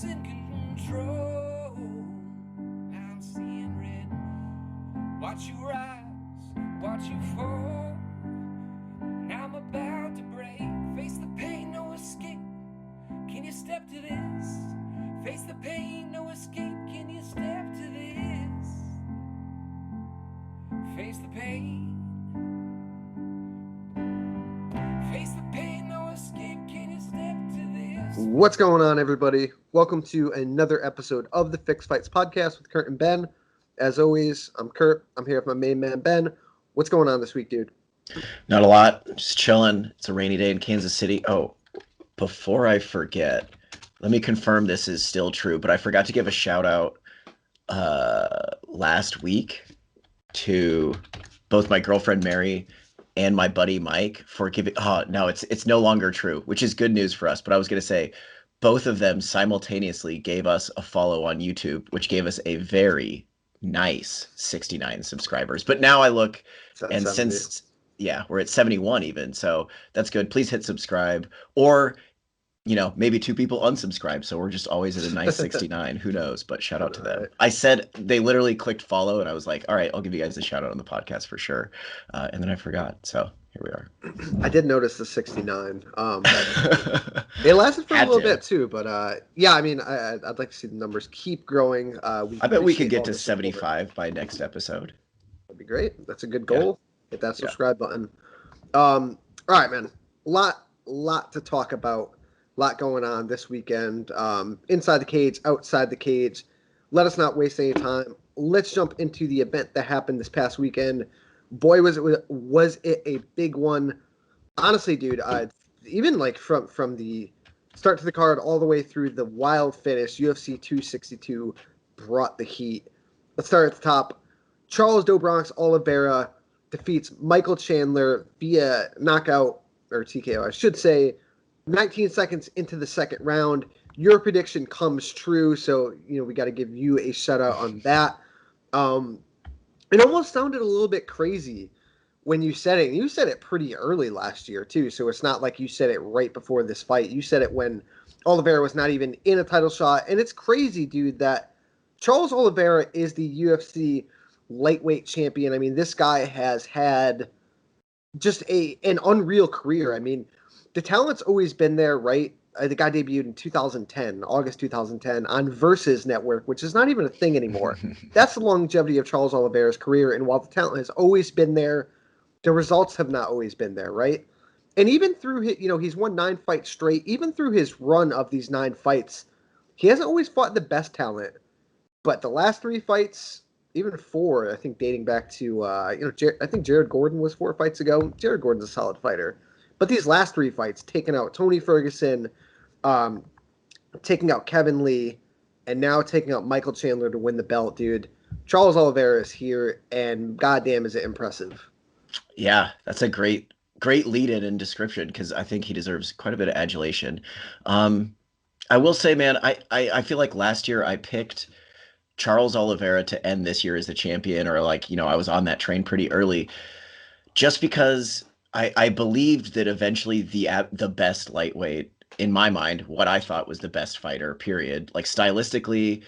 losing control. I'm seeing red. Watch you rise, watch you fall. Now I'm about to break. Face the pain, no escape. Can you step to this? Face the pain, no escape. Can you step to this? Face the pain. Face the pain, no escape. Can you step to this? What's going on, everybody? Welcome to another episode of the Fixed Fights podcast with Kurt and Ben. As always, I'm Kurt. I'm here with my main man, Ben. What's going on this week, dude? Not a lot. Just chilling. It's a rainy day in Kansas City. Oh, before I forget, let me confirm this is still true, but I forgot to give a shout out last week to both my girlfriend Mary and my buddy Mike for giving. Oh no, it's no longer true, which is good news for us. But I was gonna say, both of them simultaneously gave us a follow on YouTube, which gave us a very nice 69 subscribers. But now I look, and 70. since we're at 71 even, so that's good. Please hit subscribe, or maybe two people unsubscribe, so we're just always at a nice 69. Who knows? But shout out to them. I said they literally clicked follow, and I was like, all right, I'll give you guys a shout out on the podcast for sure. And then I forgot, so here we are. I did notice the 69. It lasted for a little bit too, but I mean, I'd like to see the numbers keep growing. I bet we could get to 75 by next episode. That'd be great. That's a good goal. Hit that subscribe button. All right, man. Lot to talk about. Lot going on this weekend. Inside the cage, outside the cage. Let us not waste any time. Let's jump into the event that happened this past weekend. Boy, was it a big one. Honestly, dude, even like from the start to the card all the way through the wild finish, UFC 262 brought the heat. Let's start at the top. Charles Oliveira defeats Michael Chandler via knockout, or TKO, I should say, 19 seconds into the second round. Your prediction comes true, so we got to give you a shout out on that. It almost sounded a little bit crazy when you said it. You said it pretty early last year too, so it's not like you said it right before this fight. You said it when Oliveira was not even in a title shot, and it's crazy, dude, that Charles Oliveira is the UFC lightweight champion. I mean, this guy has had just an unreal career. I mean, the talent's always been there, right? The guy debuted in 2010, August 2010, on Versus Network, which is not even a thing anymore. That's the longevity of Charles Oliveira's career, and while the talent has always been there, the results have not always been there, right? And even through his, he's won 9 fights straight. Even through his run of these 9 fights, he hasn't always fought the best talent. But the last 3 fights, even 4, I think dating back to, I think Jared Gordon was 4 fights ago. Jared Gordon's a solid fighter. But these last 3 fights, taking out Tony Ferguson, taking out Kevin Lee, and now taking out Michael Chandler to win the belt, dude. Charles Oliveira is here, and goddamn is it impressive. Yeah, that's a great lead-in and description, because I think he deserves quite a bit of adulation. I will say, man, I feel like last year I picked Charles Oliveira to end this year as the champion, or I was on that train pretty early, just because I believed that eventually the best lightweight, in my mind, what I thought was the best fighter, period. Like, stylistically,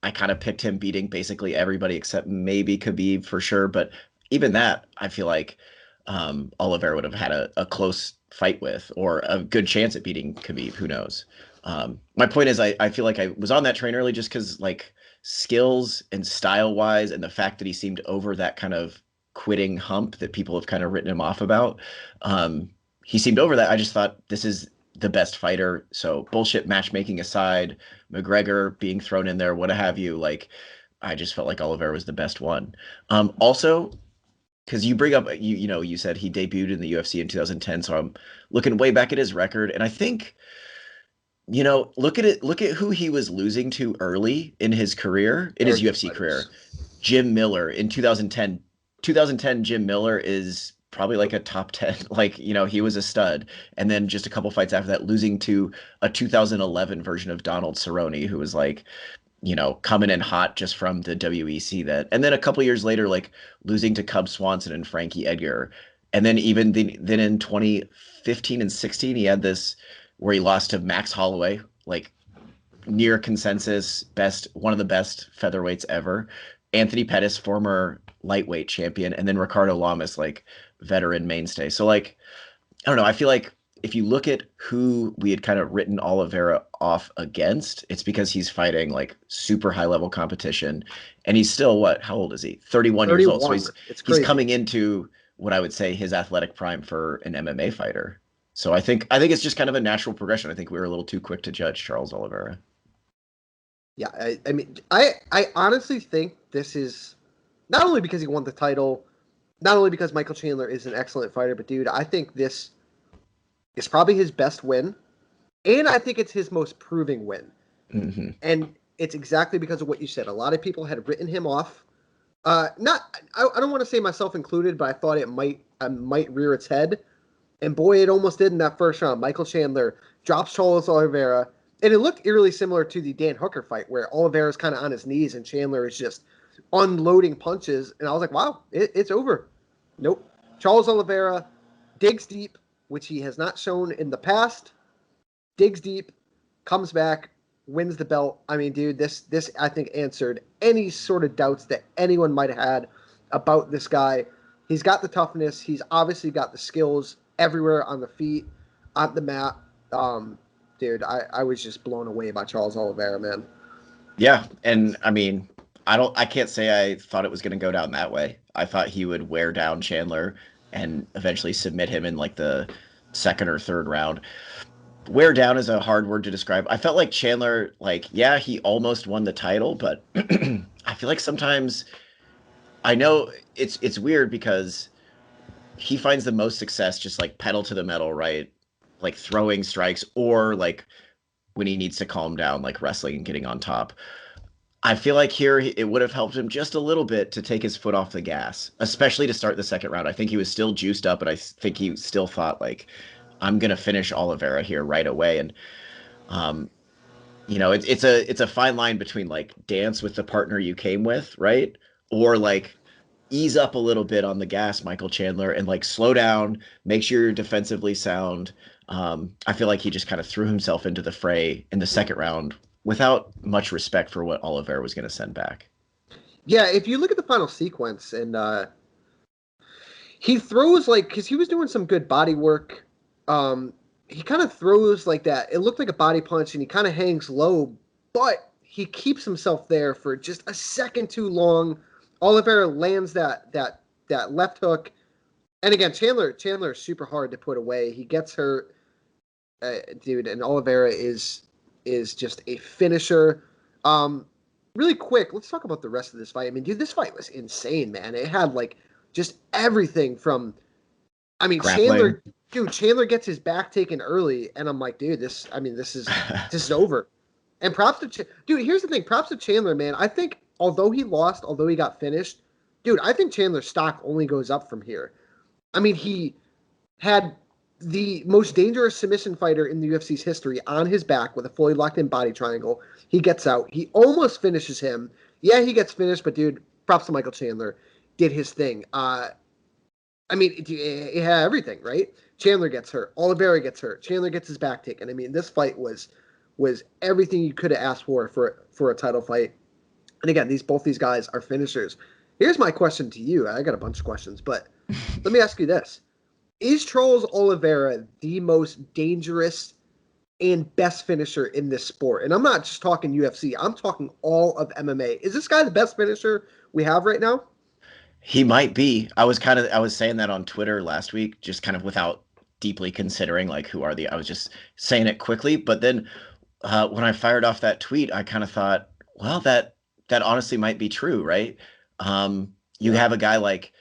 I kind of picked him beating basically everybody except maybe Khabib for sure. But even that, I feel like Oliveira would have had a close fight with, or a good chance at beating Khabib. Who knows? My point is, I feel like I was on that train early just because, like, skills and style-wise, and the fact that he seemed over that kind of quitting hump that people have kind of written him off about. He seemed over that. I just thought, this is the best fighter. So bullshit matchmaking aside, McGregor being thrown in there, what have you, like, I just felt like Oliveira was the best one. Also, because you bring up, you said he debuted in the UFC in 2010. So I'm looking way back at his record, and I think, look at who he was losing to early in his career, in his UFC career. Jim Miller in 2010. 2010 Jim Miller is probably like a top 10, he was a stud. And then just a couple fights after that, losing to a 2011 version of Donald Cerrone, who was coming in hot just from the WEC and then a couple years later, losing to Cub Swanson and Frankie Edgar. And then then in 2015 and 16, he had this where he lost to Max Holloway, near consensus one of the best featherweights ever. Anthony Pettis, former lightweight champion, and then Ricardo Lamas, like veteran mainstay. So like, I don't know. I feel like if you look at who we had kind of written Oliveira off against, it's because he's fighting like super high level competition, and he's still how old is he? 31 years old. So he's coming into what I would say his athletic prime for an MMA fighter. So I think it's just kind of a natural progression. I think we were a little too quick to judge Charles Oliveira. Yeah, I mean, I honestly think this is not only because he won the title, not only because Michael Chandler is an excellent fighter, but dude, I think this is probably his best win, and I think it's his most proving win. Mm-hmm. And it's exactly because of what you said. A lot of people had written him off. I don't want to say myself included, but I thought it might rear its head. And boy, it almost did in that first round. Michael Chandler drops Charles Oliveira. And it looked eerily similar to the Dan Hooker fight where Oliveira's kind of on his knees and Chandler is just unloading punches. And I was like, wow, it's over. Nope. Charles Oliveira digs deep, which he has not shown in the past. Digs deep, comes back, wins the belt. I mean, dude, this I think answered any sort of doubts that anyone might have had about this guy. He's got the toughness. He's obviously got the skills everywhere on the feet, on the mat. Dude, I was just blown away by Charles Oliveira, man. Yeah, and I mean, I can't say I thought it was going to go down that way. I thought he would wear down Chandler and eventually submit him in like the second or third round. Wear down is a hard word to describe. I felt like Chandler, like, yeah, he almost won the title, but I feel like sometimes I know it's weird because he finds the most success just like pedal to the metal, right? Like throwing strikes or like when he needs to calm down, like wrestling and getting on top. I feel like here it would have helped him just a little bit to take his foot off the gas, especially to start the second round. I think he was still juiced up, but I think he still thought like, I'm going to finish Oliveira here right away. And, it's a fine line between like dance with the partner you came with, right? Or like ease up a little bit on the gas, Michael Chandler, and like slow down, make sure you're defensively sound. I feel like he just kind of threw himself into the fray in the second round without much respect for what Oliveira was going to send back. Yeah, if you look at the final sequence, and he throws like, because he was doing some good body work. He kind of throws like that. It looked like a body punch, and he kind of hangs low, but he keeps himself there for just a second too long. Oliveira lands that left hook, and again, Chandler is super hard to put away. He gets hurt, dude, and Oliveira is just a finisher. Really quick, let's talk about the rest of this fight. I mean, dude, this fight was insane, man. It had like just everything from, I mean, Grappling. Chandler gets his back taken early, and I'm like, dude, this is over. And props to dude. Here's the thing, props to Chandler, man. I think although he lost, although he got finished, dude, I think Chandler's stock only goes up from here. I mean, he had the most dangerous submission fighter in the UFC's history on his back with a fully locked in body triangle. He gets out. He almost finishes him. Yeah, he gets finished, but dude, props to Michael Chandler. Did his thing. I mean, it had everything, right? Chandler gets hurt. Oliveira gets hurt. Chandler gets his back taken. I mean, this fight was everything you could have asked for a title fight. And again, both these guys are finishers. Here's my question to you. I got a bunch of questions, but let me ask you this. Is Charles Oliveira the most dangerous and best finisher in this sport? And I'm not just talking UFC. I'm talking all of MMA. Is this guy the best finisher we have right now? He might be. I was saying that on Twitter last week, just kind of without deeply considering like I was just saying it quickly. But then when I fired off that tweet, I kind of thought, well, that honestly might be true, right? You have a guy like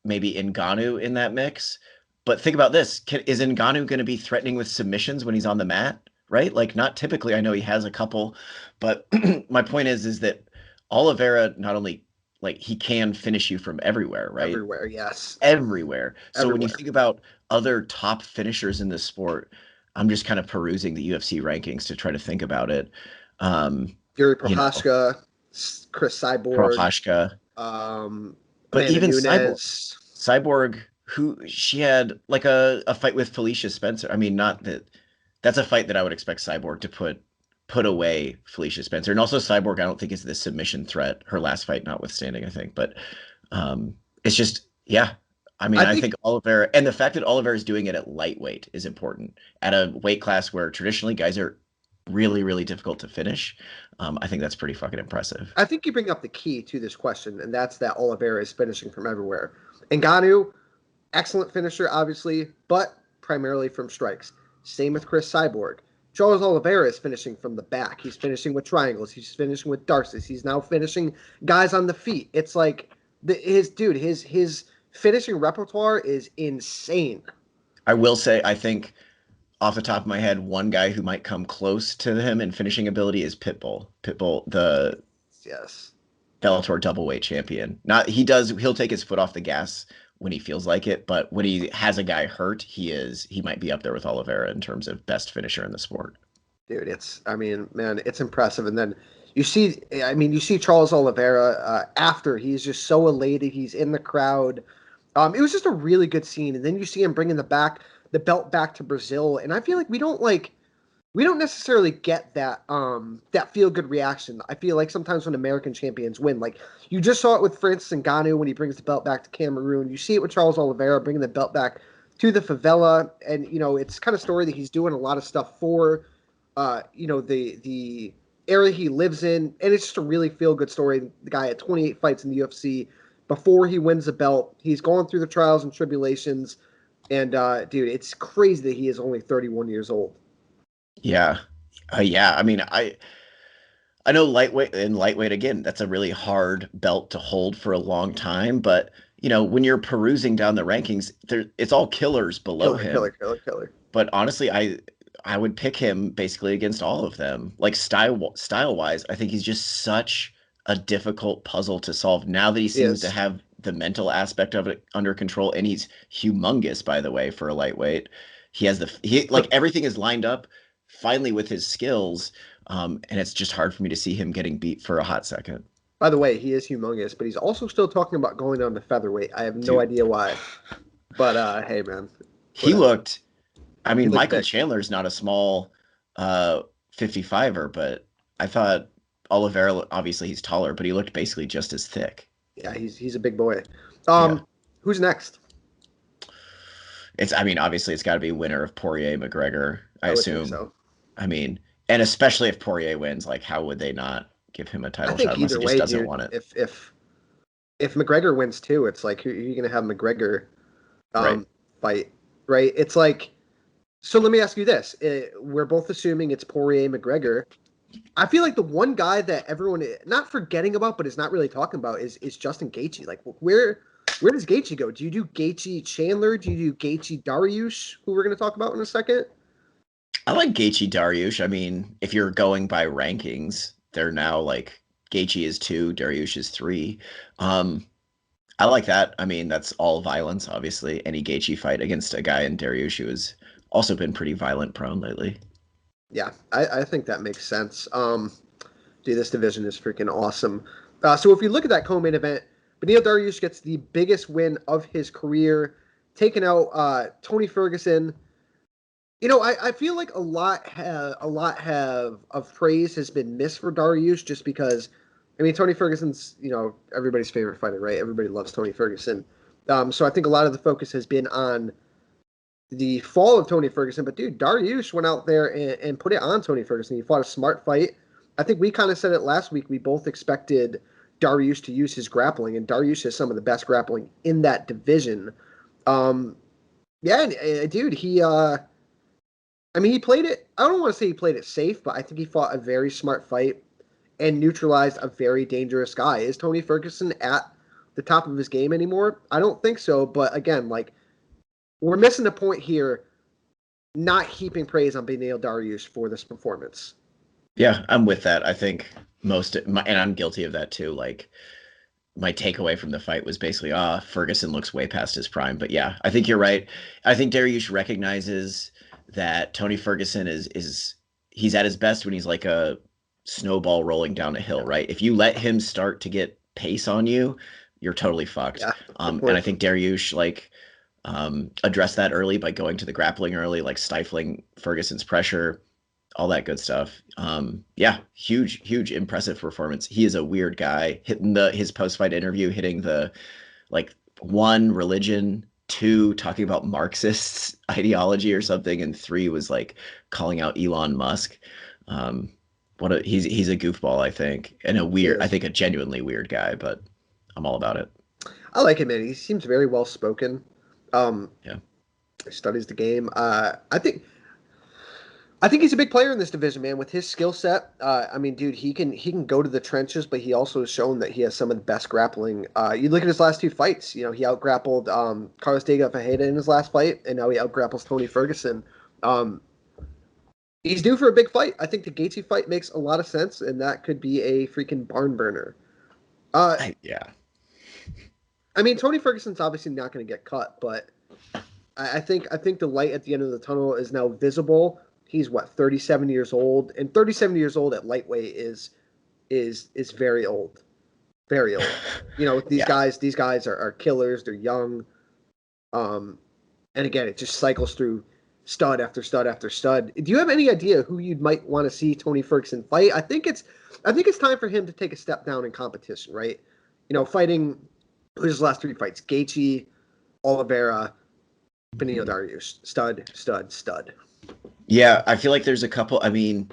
maybe Ngannou in that mix, but think about this. Is Ngannou going to be threatening with submissions when he's on the mat, right? Like not typically. I know he has a couple, but my point is that Oliveira not only like he can finish you from everywhere, right? Everywhere, yes. Everywhere. So when you think about other top finishers in this sport, I'm just kind of perusing the UFC rankings to try to think about it. Yuri Prochazka, Chris Cyborg. Prochazka. But Amanda even Nunes. Cyborg, who she had like a fight with Felicia Spencer. I mean, not that that's a fight that I would expect Cyborg to put put away Felicia Spencer. And also Cyborg, I don't think is the submission threat, her last fight notwithstanding, I think. But it's just, yeah. I mean, I think Oliveira, and the fact that Oliveira is doing it at lightweight is important. At a weight class where traditionally guys are really, really difficult to finish. I think that's pretty fucking impressive. I think you bring up the key to this question, and that's that Oliveira is finishing from everywhere. Ngannou, excellent finisher, obviously, but primarily from strikes. Same with Chris Cyborg. Charles Oliveira is finishing from the back. He's finishing with triangles. He's finishing with darces. He's now finishing guys on the feet. It's like his finishing repertoire is insane. I will say, I think off the top of my head, one guy who might come close to him in finishing ability is Pitbull. Pitbull, the Bellator doubleweight champion. He'll take his foot off the gas when he feels like it, but when he has a guy hurt, he might be up there with Oliveira in terms of best finisher in the sport. Dude, it's impressive. And then you see Charles Oliveira after he's just so elated. He's in the crowd. It was just a really good scene. And then you see him bringing the belt back to Brazil. And I feel like we don't necessarily get that feel good reaction. I feel like sometimes when American champions win, like you just saw it with Francis Ngannou when he brings the belt back to Cameroon. You see it with Charles Oliveira bringing the belt back to the favela, and it's kind of story that he's doing a lot of stuff for, the area he lives in, and it's just a really feel good story. The guy had 28 fights in the UFC before he wins the belt. He's going through the trials and tribulations, and dude, it's crazy that he is only 31 years old. Yeah. I mean, I know lightweight again, that's a really hard belt to hold for a long time, but when you're perusing down the rankings, it's all killers below him. Killer. But honestly, I would pick him basically against all of them. Like style wise, I think he's just such a difficult puzzle to solve now that he seems to have the mental aspect of it under control, and he's humongous, by the way, for a lightweight. He has everything is lined up finally with his skills, and it's just hard for me to see him getting beat for a hot second. By the way, he is humongous, but he's also still talking about going down to featherweight. I have no idea why. But hey, man. He looked Michael big. Chandler's not a small 55er, but I thought Oliveira, obviously he's taller, but he looked basically just as thick. Yeah, he's a big boy. Who's next? Obviously it's got to be winner of Poirier McGregor, I assume. So. And especially if Poirier wins, like how would they not give him a title shot unless he just doesn't want it? If McGregor wins too, it's like who are you going to have McGregor fight, right? It's like, so let me ask you this: we're both assuming it's Poirier McGregor. I feel like the one guy that everyone not forgetting about, but is not really talking about is Justin Gaethje. Like where does Gaethje go? Do you do Gaethje Chandler? Do you do Gaethje Dariush, who we're going to talk about in a second? I like Gaethje Dariush. I mean, if you're going by rankings, they're now like Gaethje is 2, Dariush is 3. I like that. I mean, that's all violence, obviously. Any Gaethje fight against a guy in Dariush who has also been pretty violent prone lately. Yeah, I think that makes sense. Dude, this division is freaking awesome. So if you look at that co-main event, Beneil Dariush gets the biggest win of his career, taking out Tony Ferguson. I feel like a lot of praise has been missed for Dariush just because, Tony Ferguson's, everybody's favorite fighter, right? Everybody loves Tony Ferguson. So I think a lot of the focus has been on the fall of Tony Ferguson. But, dude, Dariush went out there and put it on Tony Ferguson. He fought a smart fight. I think we kind of said it last week. We both expected Dariush to use his grappling, and Dariush has some of the best grappling in that division. Dude, he played it. I don't want to say he played it safe, but I think he fought a very smart fight and neutralized a very dangerous guy. Is Tony Ferguson at the top of his game anymore? I don't think so. But again, we're missing a point here, not heaping praise on Beneil Dariush for this performance. Yeah, I'm with that. I think and I'm guilty of that too. Like, my takeaway from the fight was basically, Ferguson looks way past his prime. But yeah, I think you're right. I think Dariush recognizes that Tony Ferguson he's at his best when he's like a snowball rolling down a hill, right? If you let him start to get pace on you, you're totally fucked. Yeah, and I think Dariush addressed that early by going to the grappling early, like stifling Ferguson's pressure. all that good stuff. Yeah, huge, impressive performance. He is a weird guy. Hitting his post-fight interview, hitting the like one, religion, two, talking about Marxist ideology or something, and three was like calling out Elon Musk. He's a goofball, I think, and I think a genuinely weird guy, but I'm all about it. I like him, man. He seems very well spoken. Yeah. He studies the game. I think he's a big player in this division, man. With his skill set, I mean, dude, he can go to the trenches, but he also has shown that he has some of the best grappling. You look at his last two fights. You know, he outgrappled Carlos De Fajeda in his last fight, and now he outgrapples Tony Ferguson. He's due for a big fight. I think the Gaethje fight makes a lot of sense, and that could be a freaking barn burner. Yeah. I mean, Tony Ferguson's obviously not going to get cut, but I think the light at the end of the tunnel is now visible. He's 37 years old, and 37 years old at lightweight is very old, very old. You know, these guys are killers. They're young, and again, it just cycles through stud after stud after stud. Do you have any idea who you might want to see Tony Ferguson fight? I think it's time for him to take a step down in competition, right? You know, fighting his last three fights: Gaethje, Oliveira, Beneil Dariush, stud. Yeah, I feel like there's a couple. I mean,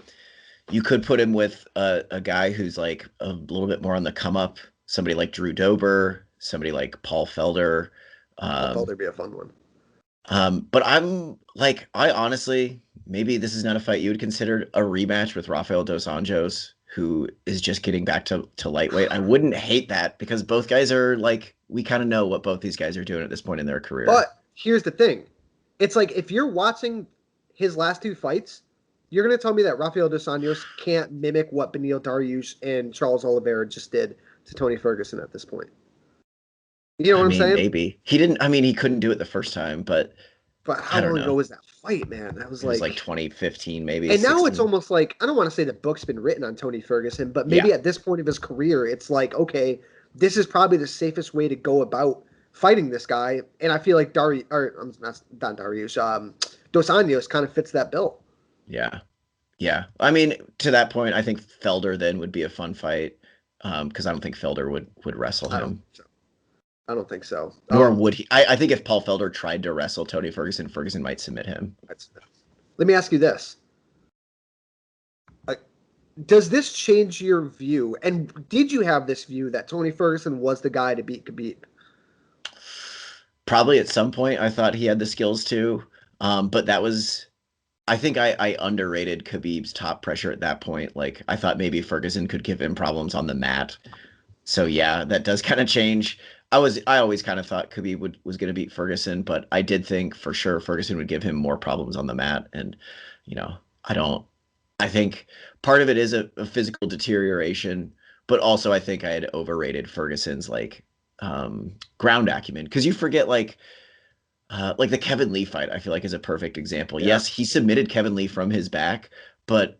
you could put him with a guy who's like a little bit more on the come up. Somebody like Drew Dober, somebody like Paul Felder. Paul Felder be a fun one. But I honestly, maybe this is not a fight you would consider a rematch with Rafael dos Anjos, who is just getting back to lightweight. I wouldn't hate that because both guys are like, we kind of know what both these guys are doing at this point in their career. But here's the thing. It's like if you're watching his last two fights, you're going to tell me that Rafael dos Anjos can't mimic what Beneil Dariush and Charles Oliveira just did to Tony Ferguson at this point. You know what I'm saying? Maybe. He didn't, I mean, he couldn't do it the first time, but how long ago was that fight, man? That was like 2015, maybe. And 16. Now it's almost like, I don't want to say the book's been written on Tony Ferguson, but maybe at this point of his career, it's like, okay, this is probably the safest way to go about fighting this guy. And I feel like Dos Anjos kind of fits that bill. Yeah. Yeah. I mean, to that point, I think Felder then would be a fun fight because I don't think Felder would wrestle him. I don't think so. Nor would he. I think if Paul Felder tried to wrestle Tony Ferguson, Ferguson might submit him. Let me ask you this. Does this change your view? And did you have this view that Tony Ferguson was the guy to beat Khabib? Probably at some point I thought he had the skills too. But that was, I think I underrated Khabib's top pressure at that point. Like I thought maybe Ferguson could give him problems on the mat. So yeah, that does kind of change. I always kind of thought Khabib was going to beat Ferguson, but I did think for sure Ferguson would give him more problems on the mat. And, you know, I think part of it is a physical deterioration, but also I think I had overrated Ferguson's like ground acumen. Cause you forget like the Kevin Lee fight, I feel like is a perfect example. Yeah. Yes, he submitted Kevin Lee from his back, but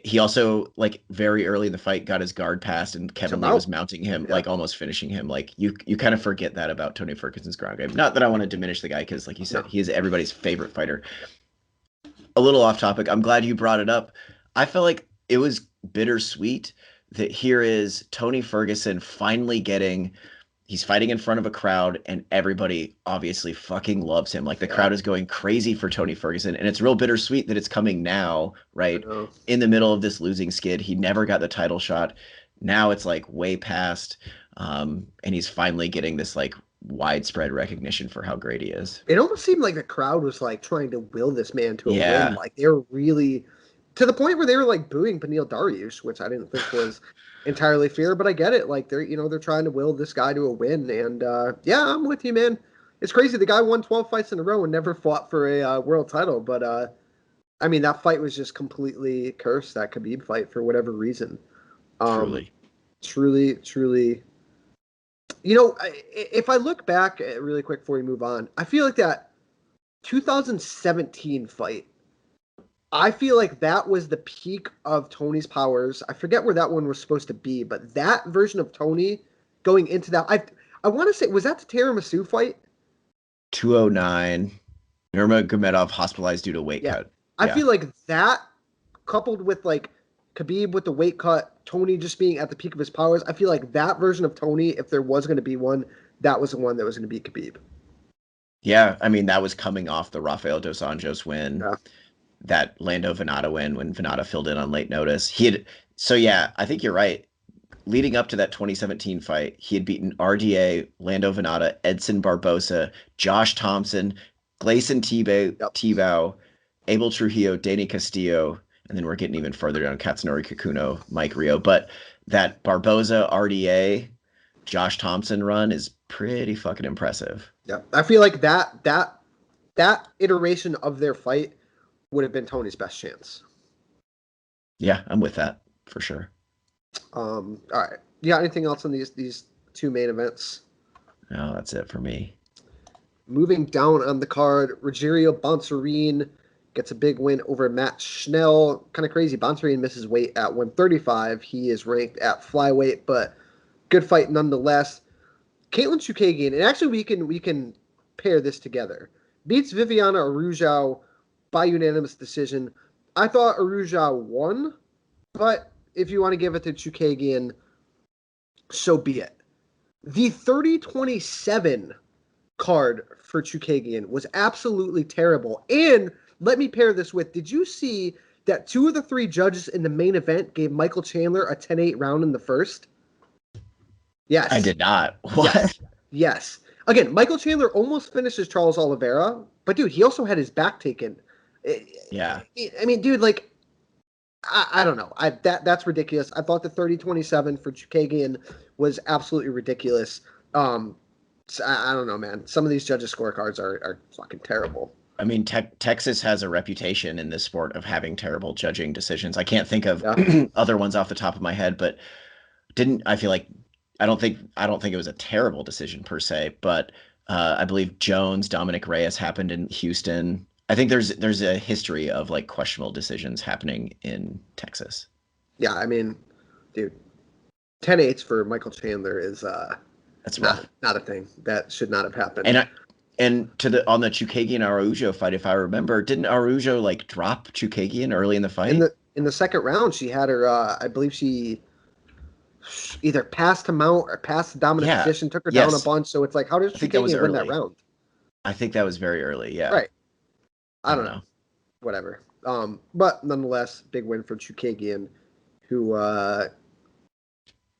he also like very early in the fight got his guard passed and Kevin Lee was mounting him, like almost finishing him. Like you kind of forget that about Tony Ferguson's ground game. Not that I want to diminish the guy because like you said, he is everybody's favorite fighter. A little off topic. I'm glad you brought it up. I felt like it was bittersweet that here is Tony Ferguson finally he's fighting in front of a crowd and everybody obviously fucking loves him. Like the crowd is going crazy for Tony Ferguson. And it's real bittersweet that it's coming now, right? In the middle of this losing skid. He never got the title shot. Now it's like way past. And he's finally getting this like widespread recognition for how great he is. It almost seemed like the crowd was like trying to will this man to a win. Like they were really to the point where they were like booing Beneil Dariush, which I didn't think was entirely fair, but I get it. Like they're trying to will this guy to a win, and I'm with you, man. It's crazy. The guy won 12 fights in a row and never fought for a world title, but I mean that fight was just completely cursed. That Khabib fight for whatever reason. Truly. You know, if I look back really quick before we move on, I feel like that 2017 fight. I feel like that was the peak of Tony's powers. I forget where that one was supposed to be, but that version of Tony going into that, I want to say, was that the Tiramisu fight? 209. Nurmagomedov hospitalized due to weight cut. I feel like that coupled with like Khabib with the weight cut, Tony just being at the peak of his powers. I feel like that version of Tony, if there was going to be one, that was the one that was going to beat Khabib. Yeah, I mean, that was coming off the Rafael dos Anjos win, Yeah. that Lando Venata win when Venata filled in on late notice. So yeah, I think you're right. Leading up to that 2017 fight, he had beaten RDA, Lando Venata, Edson Barbosa, Josh Thompson, Gleison Tebow, Abel Trujillo, Danny Castillo, and then we're getting even further down, Katsunori Kikuno, Mike Rio. But that Barbosa, RDA, Josh Thompson run is pretty fucking impressive. Yeah, I feel like that iteration of their fight would have been Tony's best chance. Yeah, I'm with that for sure. All right. You got anything else on these two main events? No, that's it for me. Moving down on the card, Rogerio Bonsarine gets a big win over Matt Schnell. Kind of crazy. Bonsarine misses weight at 135. He is ranked at flyweight, but good fight nonetheless. Caitlin Chukagian, and actually we can pair this together. Beats Viviana Araujo by unanimous decision. I thought Araujo won, but if you want to give it to Chukagian, so be it. The 30-27 card for Chukagian was absolutely terrible. And let me pair this with, did you see that 2 of the 3 judges in the main event gave Michael Chandler a 10-8 round in the first? Yes. I did not. What? Yes. Again, Michael Chandler almost finishes Charles Oliveira, but dude, he also had his back taken. Yeah. I mean, dude, like, I don't know. That's ridiculous. I thought the 30-27 for Chukagian was absolutely ridiculous. So I don't know, man. Some of these judges' scorecards are fucking terrible. I mean, Texas has a reputation in this sport of having terrible judging decisions. I can't think of other ones off the top of my head, but I don't think it was a terrible decision per se, but I believe Dominic Reyes happened in Houston. I think there's a history of like questionable decisions happening in Texas. Yeah, I mean, dude, 10-8s for Michael Chandler is that's rough. Not a thing. That should not have happened. And on the Chukagian Araujo fight, if I remember, didn't Araujo like drop Chukagian early in the fight? In the second round, she had her. I believe she either passed him out or passed the dominant position, took her down a bunch. So it's like, how does Chukagian win that round? I think that was very early. Yeah. Right. I don't know. Whatever. But nonetheless, big win for Chukagian, who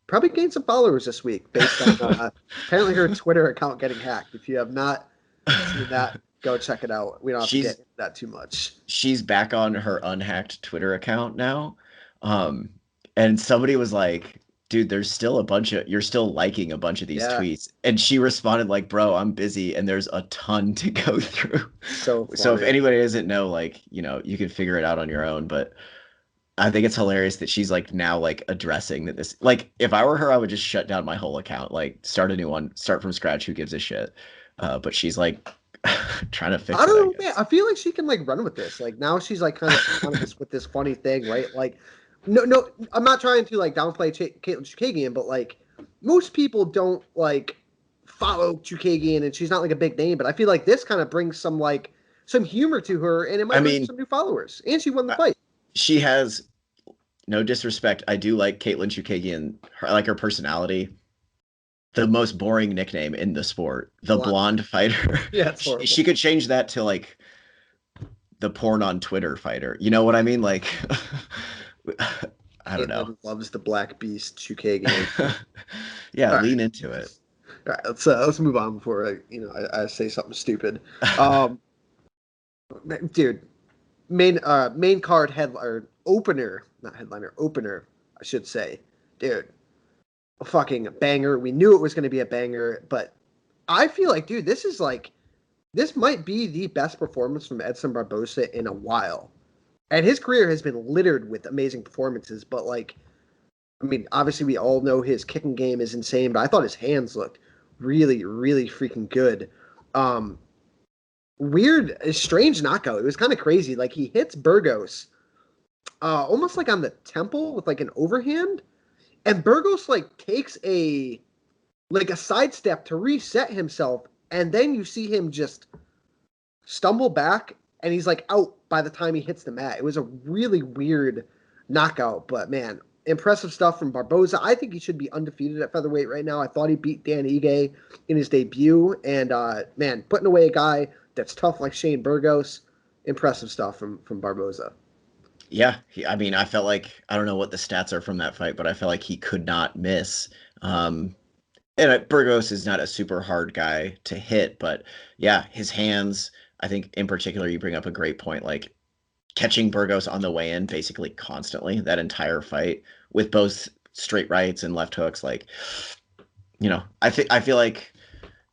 probably gained some followers this week based on apparently her Twitter account getting hacked. If you have not seen that, go check it out. We don't have to get into that too much. She's back on her unhacked Twitter account now. And somebody was like, dude, there's still you're still liking a bunch of these tweets. And she responded like, bro, I'm busy and there's a ton to go through. So if anybody doesn't know, like, you know, you can figure it out on your own. But I think it's hilarious that she's like now like addressing that this, like, if I were her, I would just shut down my whole account, like start a new one, start from scratch. Who gives a shit? But she's like trying to fix it. I don't know, man. I feel like she can like run with this. Like now she's like kind of with this funny thing, right? Like, no, I'm not trying to like downplay Caitlin Chukagian, but like most people don't like follow Chukagian, and she's not like a big name. But I feel like this kind of brings some humor to her, and it might bring some new followers. And she won the fight. She has, no disrespect, I do like Caitlin Chukagian. I like her personality. The most boring nickname in the sport, the blonde fighter. Yeah, it's horrible. She could change that to like the porn on Twitter fighter. You know what I mean? Like. I don't know. Loves the Black Beast Chukagian. Yeah, right. Lean into it. All right, let's move on before I say something stupid. Dude, main card opener, I should say. Dude, a fucking banger. We knew it was going to be a banger, but I feel like, dude, this might be the best performance from Edson Barbosa in a while. And his career has been littered with amazing performances, but like, I mean, obviously we all know his kicking game is insane, but I thought his hands looked really, really freaking good. Strange knockout. It was kind of crazy. Like he hits Burgos, almost like on the temple with like an overhand, and Burgos like takes a sidestep to reset himself, and then you see him just stumble back and he's like out by the time he hits the mat. It was a really weird knockout, but man, impressive stuff from Barboza. I think he should be undefeated at featherweight right now. I thought he beat Dan Ige in his debut, and man, putting away a guy that's tough like Shane Burgos, impressive stuff from Barboza. Yeah, I mean, I felt like I don't know what the stats are from that fight, but I felt like he could not miss. And Burgos is not a super hard guy to hit, but yeah, his hands. I think in particular, you bring up a great point, like catching Burgos on the way in basically constantly that entire fight with both straight rights and left hooks. Like, I feel like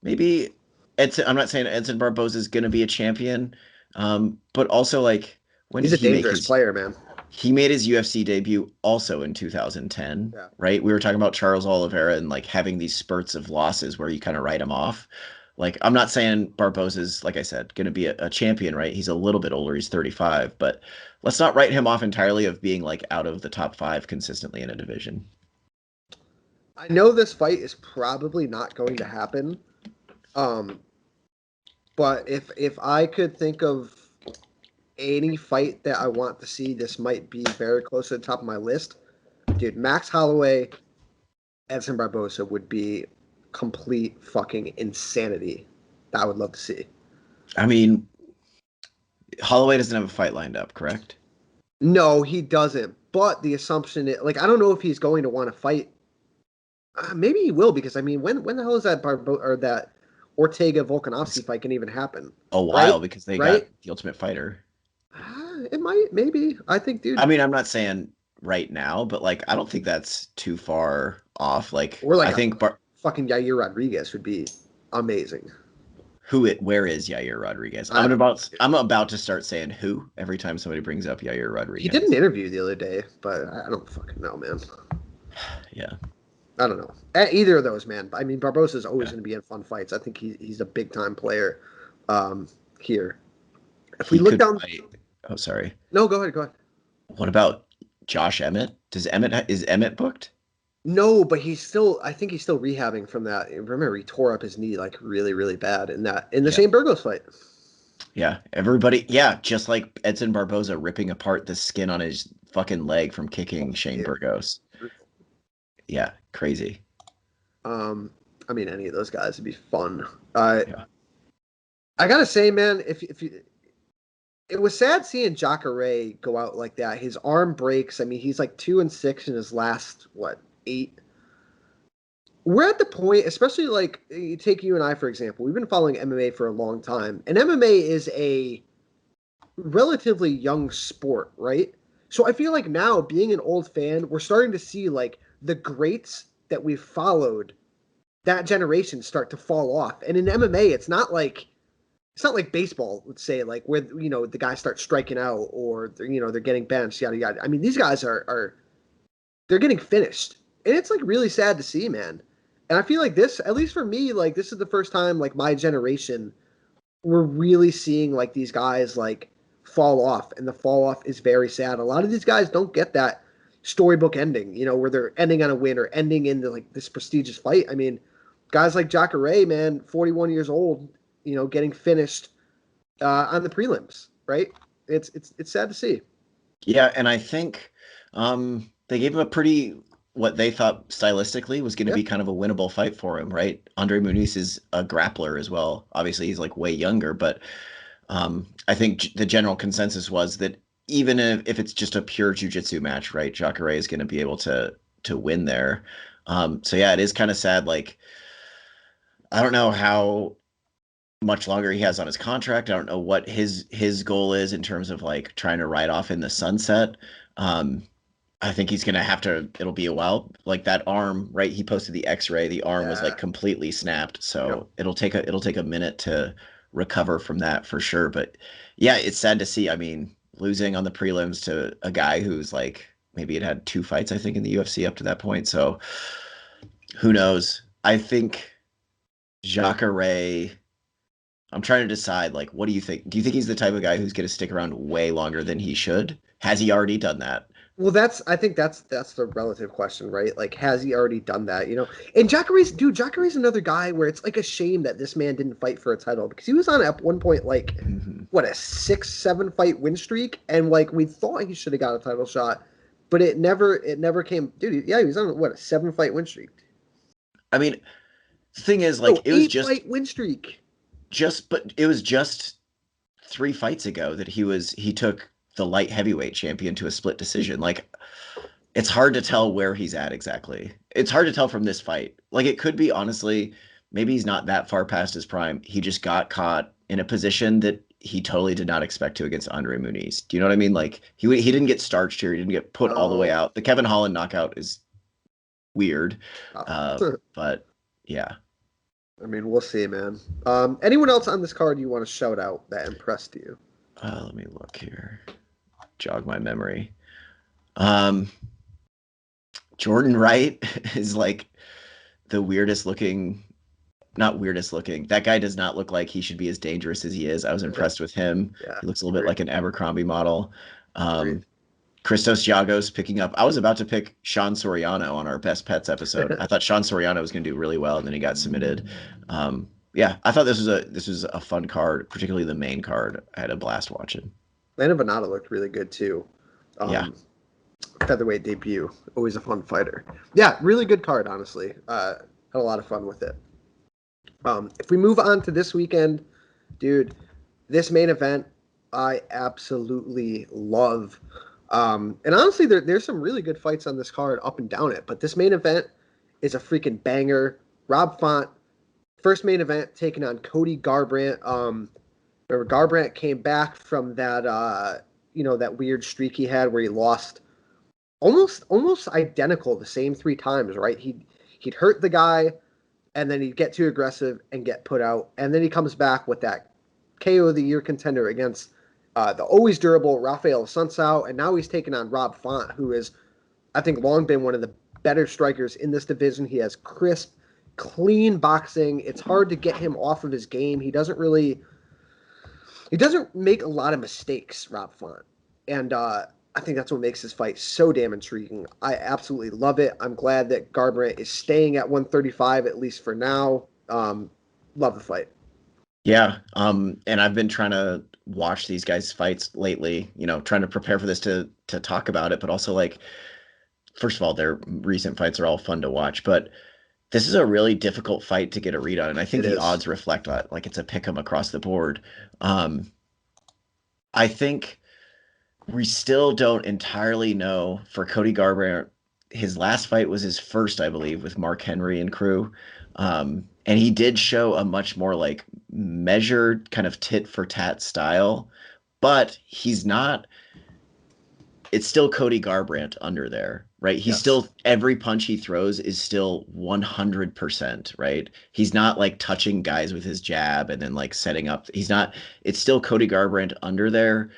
maybe Edson. I'm not saying Edson Barboza is going to be a champion, but also like when he's did a he make dangerous his player, man. He made his UFC debut also in 2010, Yeah. right? We were talking about Charles Oliveira and like having these spurts of losses where you kind of write him off. Like, I'm not saying Barboza's, like I said, going to be a champion, right? He's a little bit older. He's 35, but let's not write him off entirely of being like out of the top 5 consistently in a division. I know this fight is probably not going to happen. But if I could think of any fight that I want to see, this might be very close to the top of my list. Dude, Max Holloway, Edson Barboza would be complete fucking insanity. That I would love to see. I mean, Holloway doesn't have a fight lined up, correct? No, he doesn't. But the assumption is, like, I don't know if he's going to want to fight. Maybe he will, because I mean, when the hell is that that Ortega Volkanovski fight can even happen? A while, right? because they got the Ultimate Fighter. It might, maybe. I think, dude. I mean, I'm not saying right now, but like, I don't think that's too far off. Like, or like I think fucking Yair Rodriguez would be amazing. Where is Yair Rodriguez? I'm about to start saying who every time somebody brings up Yair Rodriguez. He did an interview the other day, but I don't fucking know, man. Yeah. I don't know. Either of those, man. I mean, Barboza is always going to be in fun fights. I think he's a big time player here. If we look down. Oh, sorry. No, go ahead. What about Josh Emmett? Is Emmett booked? No, but I think he's still rehabbing from that. Remember, he tore up his knee like really, really bad in the Shane Burgos fight. Yeah, everybody. Yeah, just like Edson Barboza ripping apart the skin on his fucking leg from kicking Shane Burgos. Yeah, crazy. I mean, any of those guys would be fun. I gotta say, man, if you. It was sad seeing Jacare go out like that. His arm breaks. I mean, he's like 2-6 in his last 8. We're at the point, especially like you take you and I for example. We've been following MMA for a long time, and MMA is a relatively young sport, right? So I feel like now, being an old fan, we're starting to see like the greats that we've followed, that generation, start to fall off. And in MMA, it's not like baseball, let's say, like where the guys start striking out or they're getting benched, yada yada. I mean, these guys are they're getting finished, and it's like really sad to see, man. And I feel like this, at least for me, like this is the first time like my generation we're really seeing like these guys like fall off, and the fall off is very sad. A lot of these guys don't get that storybook ending, where they're ending on a win or ending in like this prestigious fight. I mean, guys like Jacare, man, 41 years old, getting finished on the prelims, right? It's sad to see. Yeah, and I think they gave him a pretty, what they thought stylistically was going to be kind of a winnable fight for him, right? Andre Muniz is a grappler as well. Obviously, he's like way younger, but I think the general consensus was that even if it's just a pure jiu-jitsu match, right, Jacare is going to be able to win there. So yeah, it is kind of sad. Like, I don't know how much longer he has on his contract. I don't know what his goal is in terms of like trying to ride off in the sunset. I think he's gonna have to. It'll be a while. Like that arm, right? He posted the X-ray. The arm was like completely snapped. So it'll take a minute to recover from that for sure. But yeah, it's sad to see. I mean, losing on the prelims to a guy who's like maybe had 2 fights, I think, in the UFC up to that point. So who knows? I think Jacare. I'm trying to decide, like, what do you think? Do you think he's the type of guy who's going to stick around way longer than he should? Has he already done that? Well, I think that's the relative question, right? Like, has he already done that? And Jacare's another guy where it's like a shame that this man didn't fight for a title because he was on at one point like Mhm. what, a 6-7 fight win streak, and like we thought he should have got a title shot, but it never came. Dude, yeah, he was on what, a 7 fight win streak. I mean, the thing is, No, like, it was 8 fight win streak. but it was just 3 fights ago that he took the light heavyweight champion to a split decision. Like, it's hard to tell where he's at exactly. It's hard to tell from this fight. Like, it could be, honestly, maybe he's not that far past his prime. He just got caught in a position that he totally did not expect to against Andre Muniz. Do you know what I mean? Like, he didn't get starched here. He didn't get put all the way out. The Kevin Holland knockout is weird. But yeah. I mean, we'll see, man. Anyone else on this card you want to shout out that impressed you? Let me look here. Jog my memory. Jordan Wright is like the weirdest looking, not weirdest looking. That guy does not look like he should be as dangerous as he is. I was impressed with him. Yeah, He looks a little bit like an Abercrombie model. Agreed. Christos Giagos picking up. I was about to pick Sean Soriano on our Best Pets episode. I thought Sean Soriano was going to do really well, and then he got submitted. Yeah, I thought this was a fun card, particularly the main card. I had a blast watching. Landon Venata looked really good too. Yeah. Featherweight debut, always a fun fighter. Yeah, really good card, honestly. Had a lot of fun with it. If we move on to this weekend, dude, this main event I absolutely love. And honestly, there's some really good fights on this card up and down it, but this main event is a freaking banger. Rob Font, first main event, taking on Cody Garbrandt. Remember, Garbrandt came back from that that weird streak he had where he lost almost identical the same 3 times, right? He'd hurt the guy, and then he'd get too aggressive and get put out, and then he comes back with that KO of the year contender against the always durable Rafael Sunsao, and now he's taking on Rob Font, who is, I think, long been one of the better strikers in this division. He has crisp, clean boxing. It's hard to get him off of his game. He doesn't make a lot of mistakes, Rob Font, and I think that's what makes this fight so damn intriguing. I absolutely love it. I'm glad that Garbrandt is staying at 135, at least for now. Love the fight. Yeah. And I've been trying to watch these guys' fights lately, trying to prepare for this to talk about it, but also, like, first of all, their recent fights are all fun to watch, but this is a really difficult fight to get a read on. And I think the odds reflect that, like, it's a pick 'em across the board. I think we still don't entirely know for Cody Garbrandt. His last fight was his first, I believe, with Mark Henry and crew. And he did show a much more like measured kind of tit for tat style, but he's not, it's still Cody Garbrandt under there, right? He's still, every punch he throws is still 100%, right? He's not like touching guys with his jab and then like setting up. It's still Cody Garbrandt under there.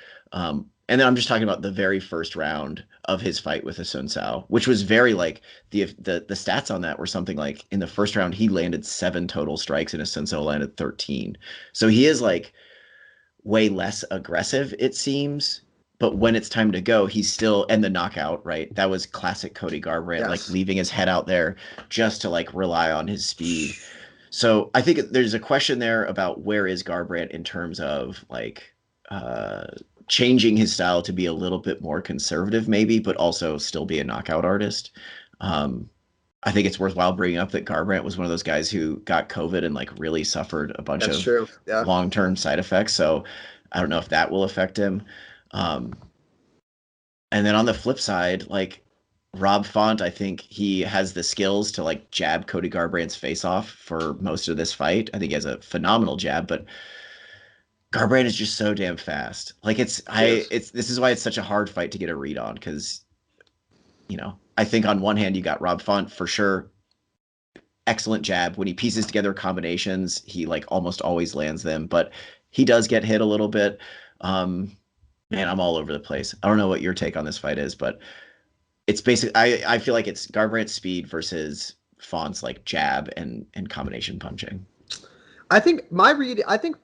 And then I'm just talking about the very first round of his fight with Asuncao, which was very like the stats on that were something like in the first round, he landed 7 total strikes and Asuncao landed 13. So he is like way less aggressive, it seems. But when it's time to go, he's still, and the knockout, right? That was classic Cody Garbrandt, like leaving his head out there just to like rely on his speed. So I think there's a question there about where is Garbrandt in terms of like, changing his style to be a little bit more conservative maybe, but also still be a knockout artist. I think it's worthwhile bringing up that Garbrandt was one of those guys who got COVID and like really suffered a bunch of long-term side effects. So I don't know if that will affect him. And then on the flip side, like Rob Font, I think he has the skills to like jab Cody Garbrandt's face off for most of this fight. I think he has a phenomenal jab, but Garbrandt is just so damn fast. Like this is why it's such a hard fight to get a read on, because I think on one hand you got Rob Font for sure, excellent jab. When he pieces together combinations, he like almost always lands them, but he does get hit a little bit. Man, I'm all over the place. I don't know what your take on this fight is, but it's basically I feel like it's Garbrandt's speed versus Font's like jab and combination punching. I think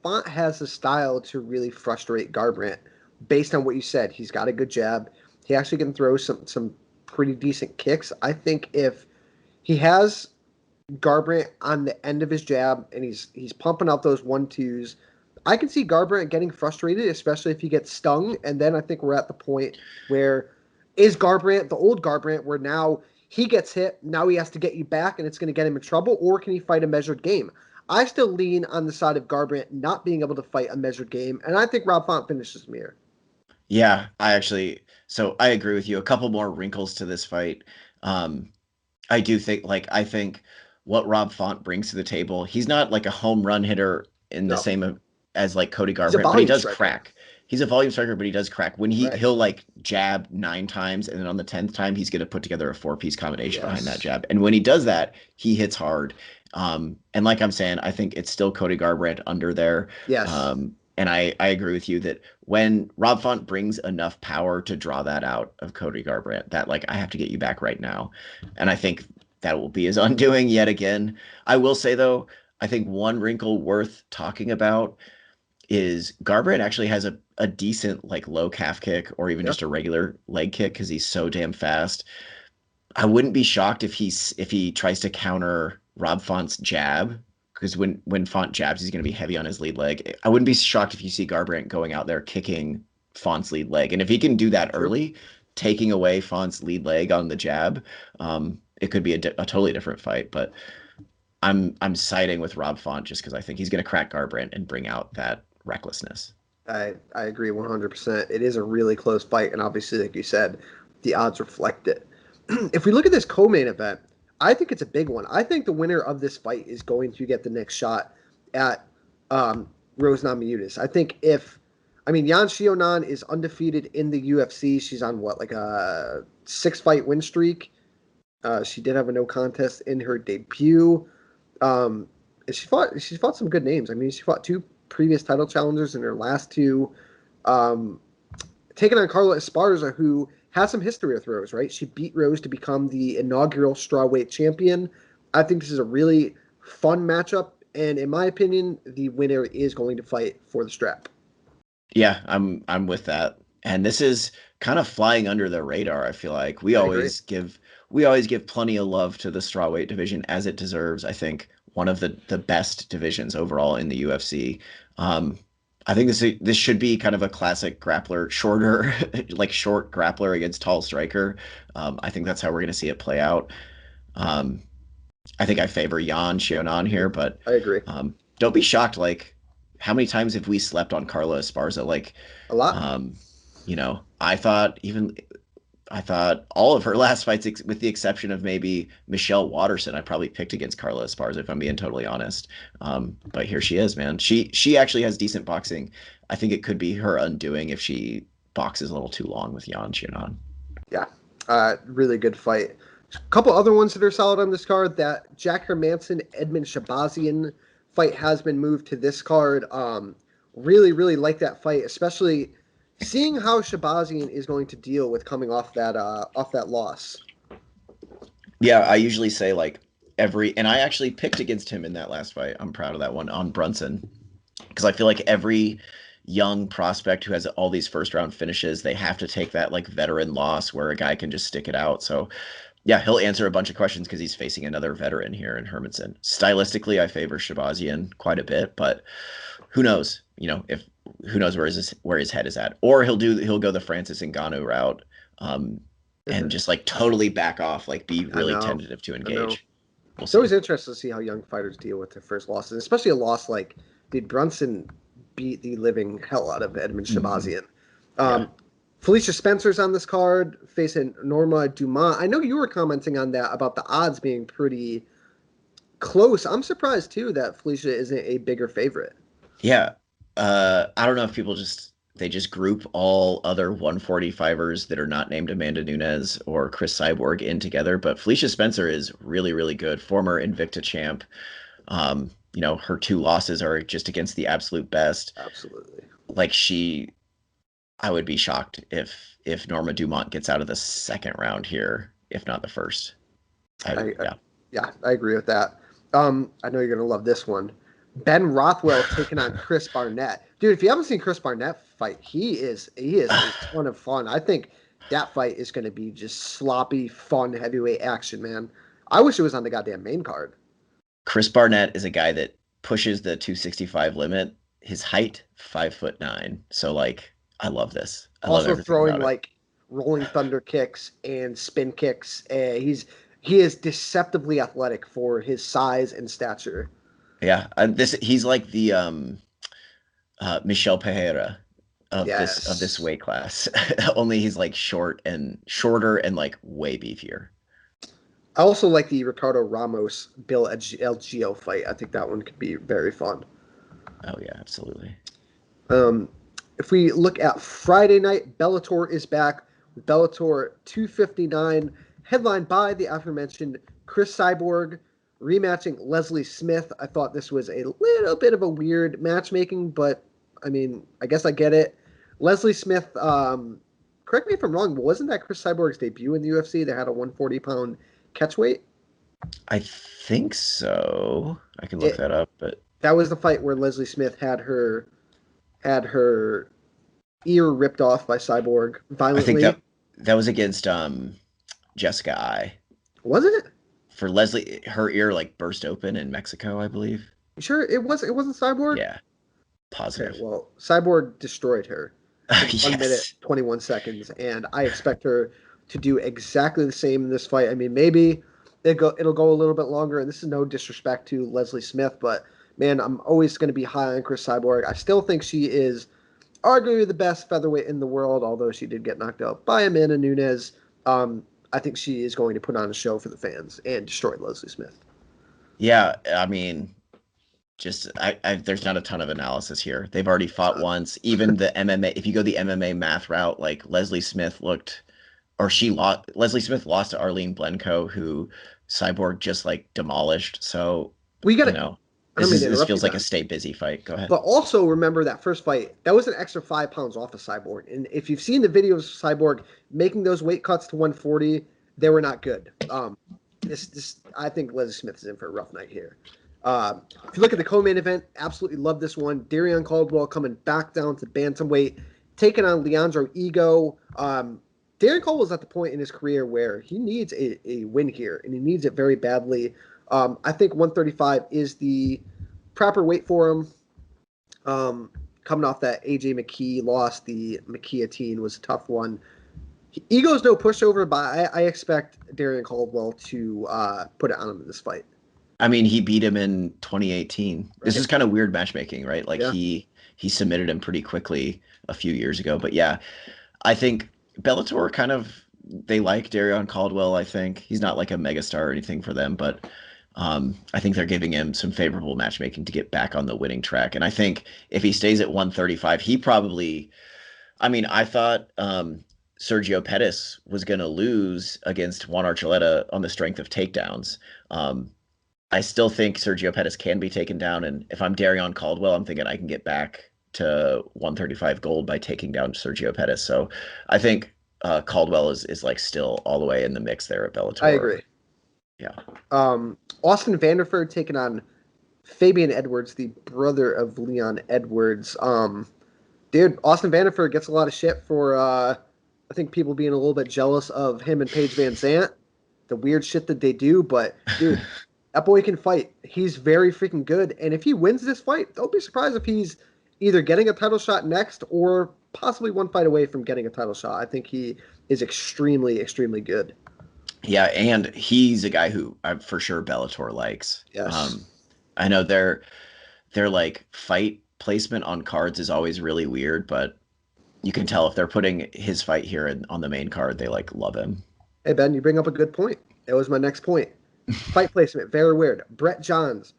Font has a style to really frustrate Garbrandt based on what you said. He's got a good jab. He actually can throw some pretty decent kicks. I think if he has Garbrandt on the end of his jab and he's pumping out those 1-2s, I can see Garbrandt getting frustrated, especially if he gets stung. And then I think we're at the point where is Garbrandt the old Garbrandt where now he gets hit, now he has to get you back and it's going to get him in trouble, or can he fight a measured game? I still lean on the side of Garbrandt not being able to fight a measured game, and I think Rob Font finishes him here. Yeah, so I agree with you. A couple more wrinkles to this fight. I do think, I think what Rob Font brings to the table, he's not like a home run hitter in the same as like Cody Garbrandt, but he does crack. He's a volume striker, but he does crack. When he'll like jab 9 times, and then on the 10th time, he's going to put together a 4-piece combination behind that jab. And when he does that, he hits hard. And like I'm saying, I think it's still Cody Garbrandt under there. Yes. And I agree with you that when Rob Font brings enough power to draw that out of Cody Garbrandt, that like, I have to get you back right now. And I think that will be his undoing yet again. I will say, though, I think one wrinkle worth talking about is Garbrandt actually has a decent like low calf kick or even just a regular leg kick because he's so damn fast. I wouldn't be shocked if he tries to counter Rob Font's jab, because when Font jabs, he's going to be heavy on his lead leg. I wouldn't be shocked if you see Garbrandt going out there kicking Font's lead leg. And if he can do that early, taking away Font's lead leg on the jab, it could be a totally different fight. But I'm siding with Rob Font just because I think he's going to crack Garbrandt and bring out that recklessness. I agree 100%. It is a really close fight, and obviously, like you said, the odds reflect it. If we look at this co-main event, I think it's a big one. I think the winner of this fight is going to get the next shot at Rose Namajunas. I think Yan Xiaonan is undefeated in the UFC. She's on like a 6-fight win streak. She did have a no contest in her debut. She's fought some good names. I mean, she fought 2 previous title challengers in her last 2. Taking on Carla Esparza, who has some history with Rose, right? She beat Rose to become the inaugural Straweight champion. I think this is a really fun matchup, and in my opinion, the winner is going to fight for the strap. Yeah, I'm with that. And this is kind of flying under the radar, I feel like. We always give plenty of love to the Straweight division as it deserves. I think one of the best divisions overall in the UFC. I think this should be kind of a classic grappler, short grappler against tall striker. I think that's how we're going to see it play out. I think I favor Yan Xiaonan here, but I agree. Don't be shocked. Like, how many times have we slept on Carla Esparza? Like a lot. I thought all of her last fights, with the exception of maybe Michelle Waterson, I probably picked against Carla Esparza, if I'm being totally honest. But here she is, man. She actually has decent boxing. I think it could be her undoing if she boxes a little too long with Yan Xiaonan. Yeah, really good fight. A couple other ones that are solid on this card. That Jack Hermanson, Edmund Shabazian fight has been moved to this card. Really, really like that fight, especially seeing how Shabazian is going to deal with coming off that loss. Yeah, I usually say and I actually picked against him in that last fight. I'm proud of that one on Brunson, because I feel like every young prospect who has all these first round finishes, they have to take that like veteran loss where a guy can just stick it out. So yeah, he'll answer a bunch of questions because he's facing another veteran here in Hermanson. Stylistically, I favor Shabazian quite a bit, but who knows? Who knows where his head is at? Or he'll go the Francis Ngannou route, and just like totally back off, like be really tentative to engage. It's always interesting to see how young fighters deal with their first losses, especially a loss like Brunson beat the living hell out of Edmund Shabazian. Felicia Spencer's on this card facing Norma Dumont. I know you were commenting on that about the odds being pretty close. I'm surprised too that Felicia isn't a bigger favorite. Yeah. I don't know if people just group all other 145ers that are not named Amanda Nunes or Chris Cyborg in together, but Felicia Spencer is really, really good. Former Invicta champ. Her 2 losses are just against the absolute best. Absolutely. I would be shocked if Norma Dumont gets out of the second round here, if not the first. I agree with that. I know you're going to love this one. Ben Rothwell taking on Chris Barnett. Dude, if you haven't seen Chris Barnett fight, he is a ton of fun. I think that fight is going to be just sloppy, fun heavyweight action, man. I wish it was on the goddamn main card. Chris Barnett is a guy that pushes the 265 limit. His height, 5'9". So like, I love this. I love Also everything throwing about it. like rolling thunder kicks and spin kicks. He is deceptively athletic for his size and stature. Yeah, he's like the Michel Pereira of this Yes. weight class. Only he's like shorter and like way beefier. I also like the Ricardo Ramos Bill El Gio fight. I think that one could be very fun. Oh yeah, absolutely. If we look at Friday night, Bellator is back with Bellator 259, headlined by the aforementioned Chris Cyborg, rematching Leslie Smith. I thought this was a little bit of a weird matchmaking, but I mean, I guess I get it. Leslie Smith, correct me if I'm wrong, but wasn't that Chris Cyborg's debut in the UFC? They had a 140-pound catch weight. I think so. I can look that up, but that was the fight where Leslie Smith had her ear ripped off by Cyborg violently. I think that was against Jessica I. Was it? For Leslie, her ear like burst open in Mexico, I believe. You sure it wasn't Cyborg? Yeah. Positive. Okay, well, Cyborg destroyed her in Yes. 1 minute, 21 seconds, and I expect her to do exactly the same in this fight. I mean, maybe it'll go a little bit longer, and this is no disrespect to Leslie Smith, but man, I'm always going to be high on Chris Cyborg. I still think she is arguably the best featherweight in the world, although she did get knocked out by Amanda Nunes. I think she is going to put on a show for the fans and destroy Leslie Smith. Yeah, I mean, there's not a ton of analysis here. They've already fought once. Even the MMA, if you go the MMA math route, like Leslie Smith Leslie Smith lost to Arlene Blencoe, who Cyborg just like demolished. So this feels like a stay busy fight. Go ahead. But also remember that first fight, that was an extra 5 pounds off of Cyborg. And if you've seen the videos of Cyborg making those weight cuts to 140, they were not good. I think Leslie Smith is in for a rough night here. If you look at the co-main event, absolutely love this one. Darion Caldwell coming back down to bantamweight, taking on Leandro Ego. Darion Caldwell's at the point in his career where he needs a win here, and he needs it very badly. I think 135 is the proper weight for him. Coming off that AJ McKee loss, the McKee-Atine was a tough one. Ego's no pushover, but I expect Darion Caldwell to put it on him in this fight. I mean, he beat him in 2018. Right. This is kind of weird matchmaking, right? Like he submitted him pretty quickly a few years ago. But yeah, I think Bellator they like Darion Caldwell. I think he's not like a megastar or anything for them, but I think they're giving him some favorable matchmaking to get back on the winning track. And I think if he stays at 135, I thought Sergio Pettis was going to lose against Juan Archuleta on the strength of takedowns. I still think Sergio Pettis can be taken down. And if I'm Darion Caldwell, I'm thinking I can get back to 135 gold by taking down Sergio Pettis. So I think Caldwell is like still all the way in the mix there at Bellator. I agree. Yeah. Austin Vanderford taking on Fabian Edwards, the brother of Leon Edwards. Dude, Austin Vanderford gets a lot of shit for, I think people being a little bit jealous of him and Paige Van Zandt, the weird shit that they do. But, dude, that boy can fight. He's very freaking good. And if he wins this fight, don't be surprised if he's either getting a title shot next or possibly one fight away from getting a title shot. I think he is extremely, extremely good. Yeah, and he's a guy who for sure Bellator likes. Yes. I know their like fight placement on cards is always really weird, but you can tell if they're putting his fight here on the main card, they like love him. Hey Ben, you bring up a good point. That was my next point. Fight placement, very weird. Brett Johns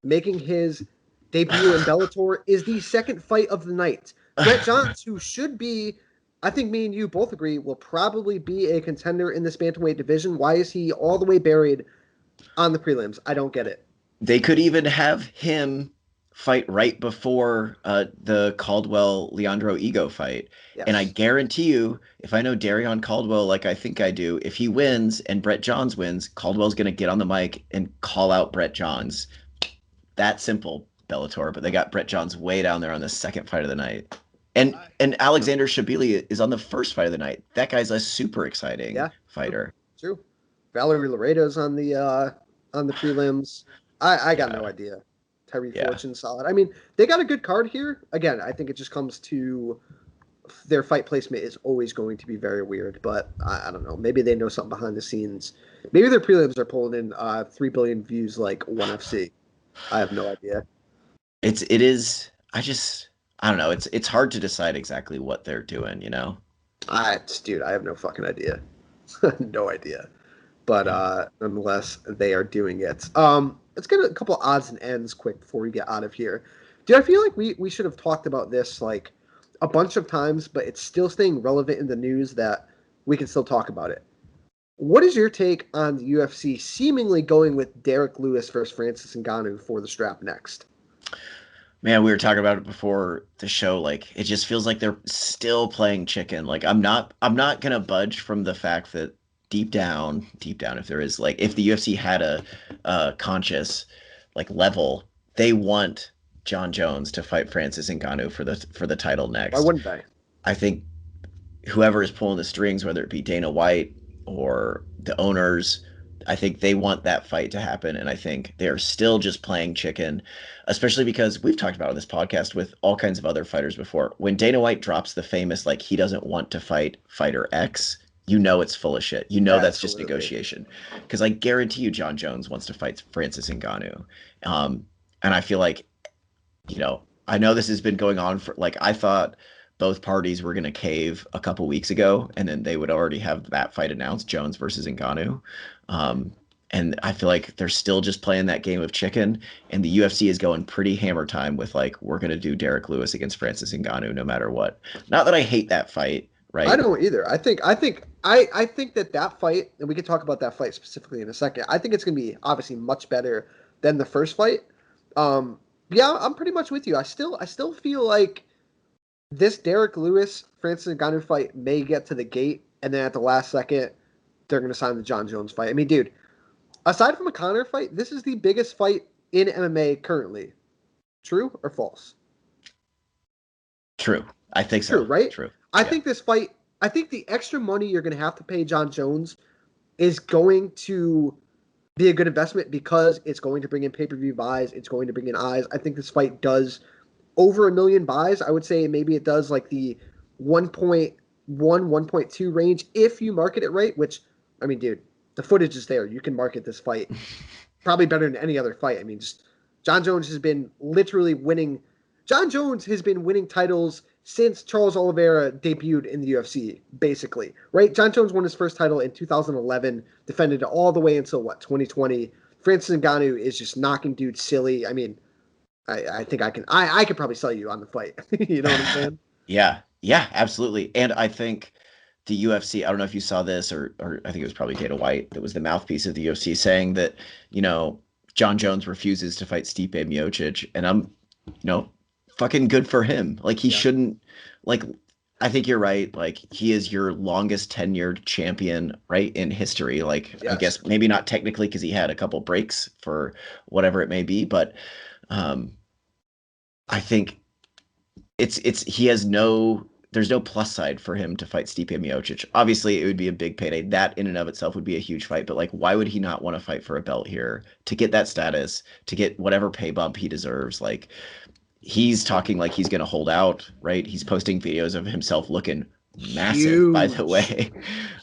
making his debut in Bellator is the second fight of the night. Brett Johns, who should be, I think me and you both agree, will probably be a contender in this bantamweight division. Why is he all the way buried on the prelims? I don't get it. They could even have him fight right before the Caldwell-Leandro Ego fight. Yes. And I guarantee you, if I know Darion Caldwell like I think I do, if he wins and Brett Johns wins, Caldwell's going to get on the mic and call out Brett Johns. That simple, Bellator. But they got Brett Johns way down there on the second fight of the night. And Alexander Shabili is on the first fight of the night. That guy's a super exciting fighter. True. Valerie Laredo's on the prelims. I got no idea. Terry Fortune solid. I mean, they got a good card here. Again, I think it just comes to their fight placement is always going to be very weird, but I don't know. Maybe they know something behind the scenes. Maybe their prelims are pulling in 3 billion views like ONE FC. I have no idea. It is. I don't know. It's hard to decide exactly what they're doing. Dude, I have no fucking idea. No idea. But nonetheless, they are doing it. Let's get a couple odds and ends quick before we get out of here. Dude, I feel like we should have talked about this like a bunch of times, but it's still staying relevant in the news that we can still talk about it. What is your take on the UFC seemingly going with Derek Lewis versus Francis Ngannou for the strap next? Man, we were talking about it before the show. Like, it just feels like they're still playing chicken. Like, I'm not gonna budge from the fact that deep down, if there is if the UFC had a conscious level, they want John Jones to fight Francis Ngannou for the title next. Why wouldn't they? I think whoever is pulling the strings, whether it be Dana White or the owners, I think they want that fight to happen. And I think they're still just playing chicken, especially because we've talked about on this podcast with all kinds of other fighters before. When Dana White drops the famous, he doesn't want to fight fighter X, it's full of shit. That's just negotiation. Because I guarantee you John Jones wants to fight Francis Ngannou. And I feel like, I know this has been going on for I thought both parties were going to cave a couple weeks ago, and then they would already have that fight announced, Jones versus Ngannou. And I feel like they're still just playing that game of chicken, and the UFC is going pretty hammer time with we're going to do Derek Lewis against Francis Ngannou no matter what. Not that I hate that fight, right? I don't either. I think that fight, and we can talk about that fight specifically in a second. I think it's going to be obviously much better than the first fight. Yeah, I'm pretty much with you. I still feel like this Derek Lewis Francis Ngannou fight may get to the gate, and then at the last second, they're going to sign the John Jones fight. I mean, dude, aside from a Conor fight, this is the biggest fight in MMA currently. True or false? True. I think so. True, right? True. I think this fight, I think the extra money you're going to have to pay John Jones is going to be a good investment because it's going to bring in pay-per-view buys. It's going to bring in eyes. I think this fight does over 1 million buys. I would say maybe it does the 1.1, 1.2 range if you market it right, which, I mean, dude, the footage is there. You can market this fight probably better than any other fight. I mean, just John Jones has been literally winning. John Jones has been winning titles since Charles Oliveira debuted in the UFC, basically, right? John Jones won his first title in 2011, defended it all the way until, 2020. Francis Ngannou is just knocking dudes silly. I mean, I think I could probably sell you on the fight. You know what I'm saying? Yeah, absolutely. And I think the UFC, I don't know if you saw this or I think it was probably Dana White that was the mouthpiece of the UFC saying that, John Jones refuses to fight Stipe Miocic, and I'm, fucking good for him. He shouldn't, I think you're right. He is your longest tenured champion, right, in history. Yes. I guess maybe not technically because he had a couple breaks for whatever it may be, but I think there's no plus side for him to fight Stipe Miocic. Obviously, it would be a big payday. That in and of itself would be a huge fight, but why would he not want to fight for a belt here to get that status, to get whatever pay bump he deserves? He's talking like he's going to hold out, right? He's posting videos of himself looking massive, by the way.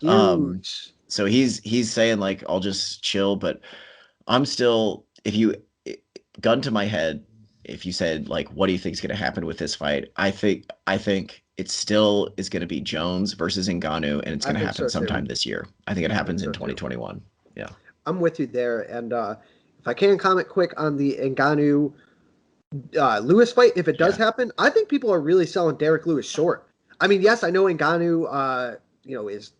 Huge. So he's saying I'll just chill, but I'm still, gun to my head, if you said what do you think is going to happen with this fight? I think it still is going to be Jones versus Ngannou, and it's going to happen sometime this year. I think it happens in 2021. Yeah. I'm with you there. And if I can comment quick on the Ngannou Lewis fight, if it does happen, I think people are really selling Derek Lewis short. I mean, yes, I know Ngannou, is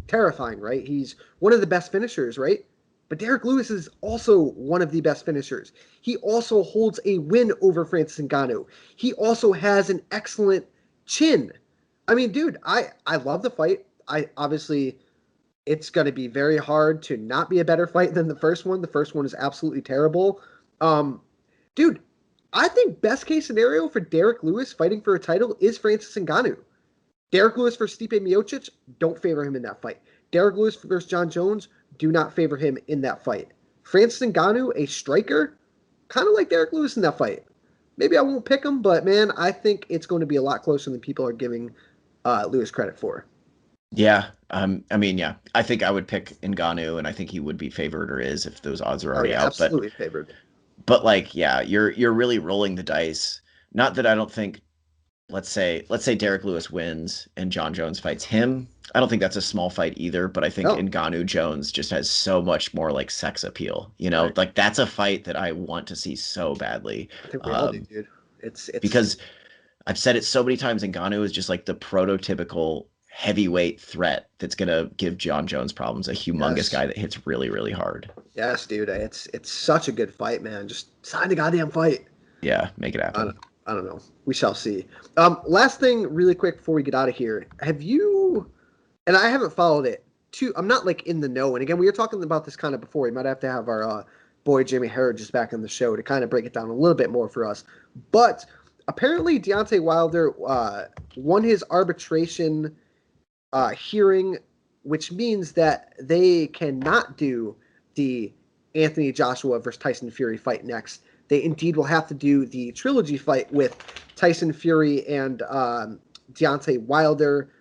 terrifying, right? He's one of the best finishers, right? But Derek Lewis is also one of the best finishers. He also holds a win over Francis Ngannou. He also has an excellent chin. I mean, dude, I love the fight. It's going to be very hard to not be a better fight than the first one. The first one is absolutely terrible. Dude, I think best case scenario for Derek Lewis fighting for a title is Francis Ngannou. Derek Lewis versus Stipe Miocic, don't favor him in that fight. Derek Lewis versus John Jones, do not favor him in that fight. Francis Ngannou, a striker, kind of like Derek Lewis in that fight. Maybe I won't pick him, but man, I think it's going to be a lot closer than people are giving Lewis credit for. Yeah. I mean, yeah, I think I would pick Ngannou, and I think he would be favored or is if those odds are already out. Absolutely favored. But like, yeah, you're really rolling the dice. Not that I don't think, let's say Derek Lewis wins and John Jones fights him. I don't think that's a small fight either, but I think Ngannou Jones just has so much more like sex appeal. You know, like that's a fight that I want to see so badly. I think we all do, dude. It's because I've said it so many times. Ngannou is just like the prototypical heavyweight threat that's gonna give John Jones problems. A humongous guy that hits really, really hard. Yes, dude. It's such a good fight, man. Just sign the goddamn fight. Yeah, make it happen. I don't know. We shall see. Last thing, really quick before we get out of here. Have you? And I haven't followed it. I'm not like in the know. And again, we were talking about this kind of before. We might have to have our boy Jamie Herod just back on the show to kind of break it down a little bit more for us. But apparently, Deontay Wilder won his arbitration hearing, which means that they cannot do the Anthony Joshua versus Tyson Fury fight next. They indeed will have to do the trilogy fight with Tyson Fury and Deontay Wilder,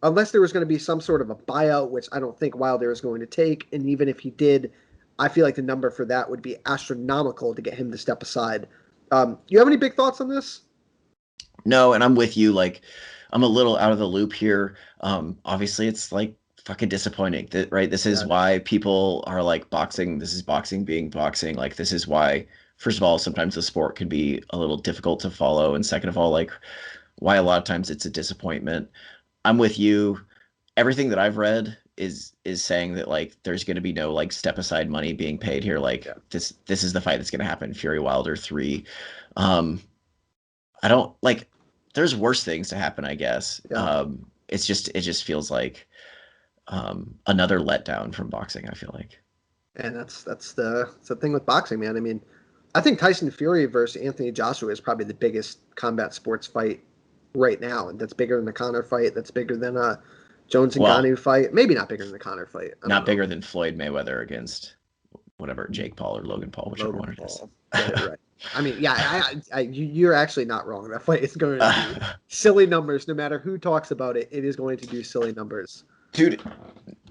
unless there was going to be some sort of a buyout, which I don't think Wilder is going to take. And even if he did, I feel like the number for that would be astronomical to get him to step aside. You have any big thoughts on this? No, and I'm with you. Like, I'm a little out of the loop here. Obviously, it's like fucking disappointing, right? This is why people are like boxing. This is boxing being boxing. Like, this is why, first of all, sometimes the sport can be a little difficult to follow. And second of all, like, why a lot of times it's a disappointment. I'm with you. Everything that I've read is saying that like there's going to be no like step aside money being paid here. Like this is the fight that's going to happen. Fury Wilder 3. I don't like. There's worse things to happen, I guess. Yeah. It just feels like another letdown from boxing, I feel like. And that's the thing with boxing, man. I mean, I think Tyson Fury versus Anthony Joshua is probably the biggest combat sports fight right now, and that's bigger than the Conor fight. That's bigger than a Jones and Ngannou fight. Maybe not bigger than the Conor fight. Not bigger than Floyd Mayweather against whatever, Jake Paul or Logan Paul, whichever one it is. Right. I mean, yeah, you're actually not wrong. That fight is going to be silly numbers. No matter who talks about it, it is going to do silly numbers. Dude,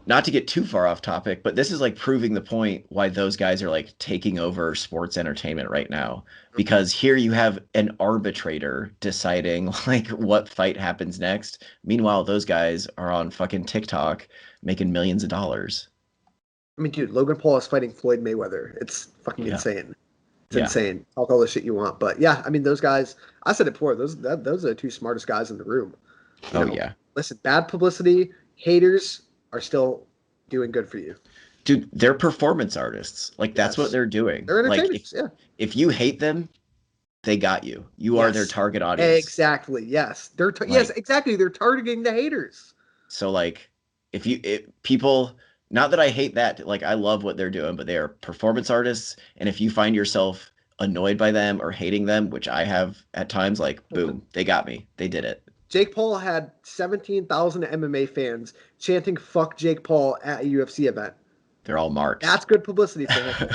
not to get too far off topic, but this is like proving the point why those guys are like taking over sports entertainment right now. Because here you have an arbitrator deciding like what fight happens next. Meanwhile, those guys are on fucking TikTok making millions of dollars. I mean, dude, Logan Paul is fighting Floyd Mayweather. It's fucking insane. It's insane. Talk all the shit you want. But yeah, I mean, those guys, I said it before, those are the two smartest guys in the room. You know, listen, bad publicity, haters are still doing good for you. Dude, they're performance artists. Like, that's what they're doing. They're entertainers, like, if you hate them, they got you. You are their target audience. Exactly, yes. Yes, exactly. They're targeting the haters. So, like, if people... Not that I hate that. Like, I love what they're doing, but they are performance artists. And if you find yourself annoyed by them or hating them, which I have at times, like, boom, they got me. They did it. Jake Paul had 17,000 MMA fans chanting "fuck Jake Paul" at a UFC event. They're all marks. That's good publicity for him.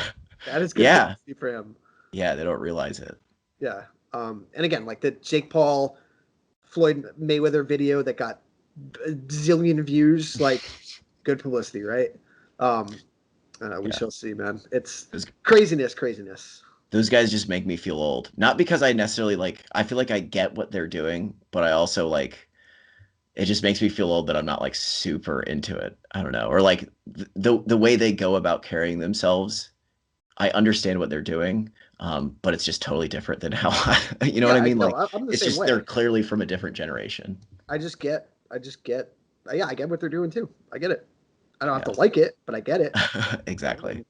That is good publicity for him. Yeah, they don't realize it. Yeah. And again, like the Jake Paul Floyd Mayweather video that got a zillion views, like, good publicity, right? We shall see, man. It's craziness. Those guys just make me feel old. Not because I necessarily like, I feel like I get what they're doing, but I also like, it just makes me feel old that I'm not like super into it. I don't know. Or like the way they go about carrying themselves, I understand what they're doing, but it's just totally different than how, you know what I mean? It's just, they're clearly from a different generation. I get what they're doing too. I get it. I don't have to like it, but I get it. Exactly.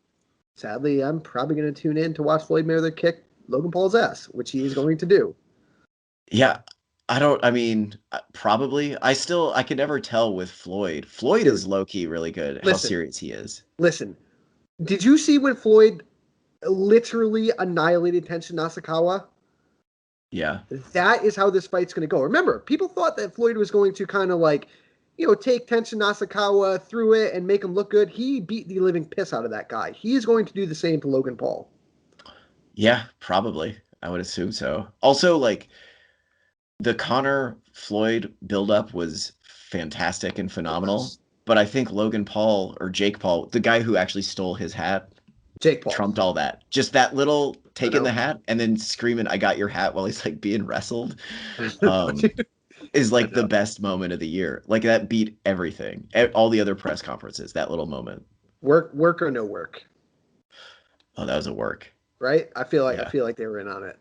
Sadly, I'm probably going to tune in to watch Floyd Mayweather kick Logan Paul's ass, which he is going to do. Yeah. Probably. I can never tell with Floyd. Floyd is low-key really good. How serious he is. Listen, did you see when Floyd literally annihilated Tenshin Nasukawa? Yeah. That is how this fight's going to go. Remember, people thought that Floyd was going to kind of like, take Tenshin Nasukawa through it and make him look good. He beat the living piss out of that guy. He is going to do the same to Logan Paul. Yeah, probably. I would assume so. Also, like, the Conor Floyd buildup was fantastic and phenomenal. But I think Logan Paul or Jake Paul, the guy who actually stole his hat, Jake Paul trumped all that. Just that little taking the hat and then screaming, "I got your hat," while he's like being wrestled, is like the best moment of the year. Like that beat everything, all the other press conferences. That little moment. Work or no work. Oh, that was a work. Right? I feel like they were in on it.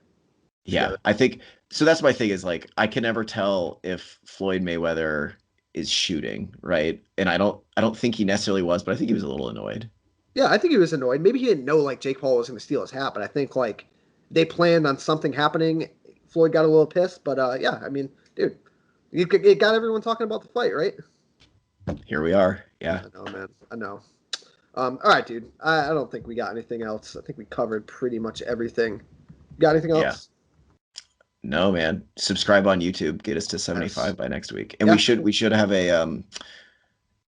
Yeah, together. I think so. That's my thing is like I can never tell if Floyd Mayweather is shooting, right? And I don't think he necessarily was, but I think he was a little annoyed. Yeah, I think he was annoyed. Maybe he didn't know like Jake Paul was going to steal his hat, but I think like they planned on something happening. Floyd got a little pissed, but yeah, I mean, dude, it got everyone talking about the fight, right? Here we are. Yeah. I know, man. I know. All right, dude. I don't think we got anything else. I think we covered pretty much everything. Got anything else? No, man. Subscribe on YouTube. Get us to 75 by next week. And Yeah. we should have a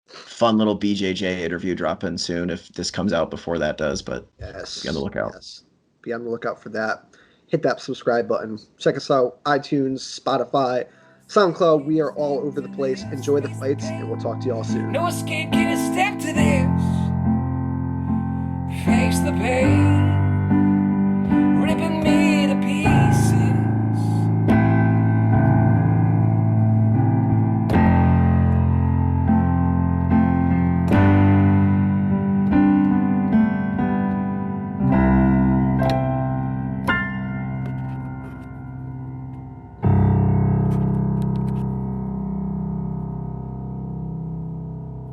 fun little BJJ interview drop in soon if this comes out before that does, but yes, be on the lookout. Yes. Be on the lookout for that. Hit that subscribe button. Check us out, iTunes, Spotify, SoundCloud. We are all over the place. Enjoy the fights, and we'll talk to you all soon. No escape, can you step to this? Face the pain.